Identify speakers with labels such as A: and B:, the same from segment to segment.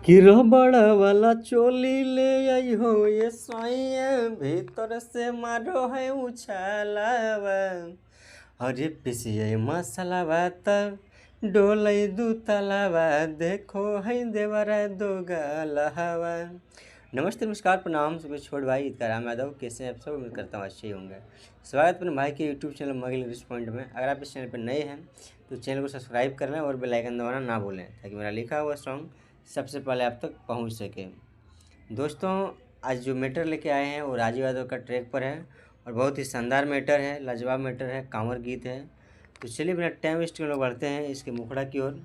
A: कि रबड़ वाला चोली ले आई हो ये साइया, भीतर से मारो है उछालावा। अरे पिसिए मसालावा तब डोलई दू तलावा, देखो है देवरा दो गलहवा। नमस्ते नमस्कार प्रणाम सभी छोट भाई राम यादव, कैसे हैं आप सब? उम्मीद करता हूँ अच्छे ही होंगे। स्वागत अपने भाई के यूट्यूब चैनल मगिल इंग्लिश पॉइंट में। अगर आप इस चैनल पर नए हैं तो चैनल को सब्सक्राइब कर लें और बेल आइकन दबाना ना भूलें, ताकि मेरा लिखा हुआ सॉन्ग सबसे पहले आप तक पहुंच सके। दोस्तों, आज जो मैटर लेके आए हैं वो राजीव यादव का ट्रैक पर है और बहुत ही शानदार मैटर है, लाजवाब मैटर है, कांवर गीत है। तो चलिए बिना टाइम वेस्ट के लोग बढ़ते हैं इसके मुखड़ा की ओर।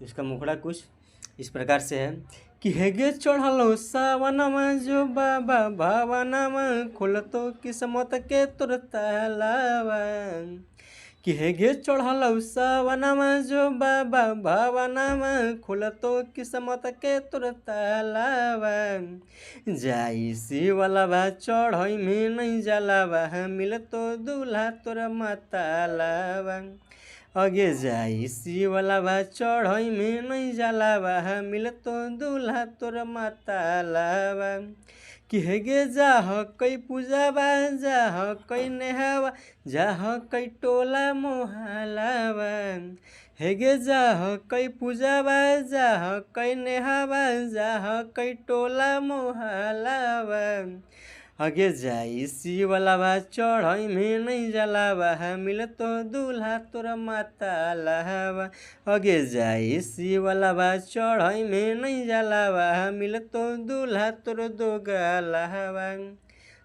A: इसका मुखड़ा कुछ इस प्रकार से है कि हेगे चढ़लो सावनमा जो बाबा भावनमा, खुलतो किस्मत के तोर तालावा। कि हेगे चढ़लो सावनमा जो बाबा भावनमा, खुलतो किस्मत के तोर तालावा। जाई शिवलावा चढ़ई में नहीं जलावा, मिलतो दूल्हा तोर मातालावा। अगे जाई शिवलावा चढ़ई में नहीं जलावा, मिलतो दूल्हा तोर मातालावा। कि हेगे जाह कई पूजावा, जाह कई नेहावा, जाह कई टोला मोहलावा। हेगे जाह कई पूजावा, जाह कई नेहावा, जाह कई टोला मोहलावा। अगे जाई शिवलावा चढ़ई में नहीं जलावा, मिलतो दूल्हा तोर मातालावा। अगे जाई शिवलावा चढ़ई में नहीं जलावा, मिलतो दूल्हा तोर दो गलहवा।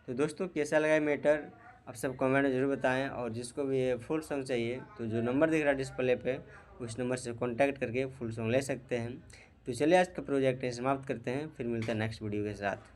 A: तो दोस्तों, कैसा लगा मैटर आप सब कमेंट में जरूर बताएं। और जिसको भी ये फुल सॉन्ग चाहिए तो जो नंबर दिख रहा है डिस्प्ले पे, उस नंबर से कांटेक्ट करके फुल सॉन्ग ले सकते हैं। तो चलिए आज का प्रोजेक्ट समाप्त करते हैं, फिर मिलते हैं नेक्स्ट वीडियो के साथ।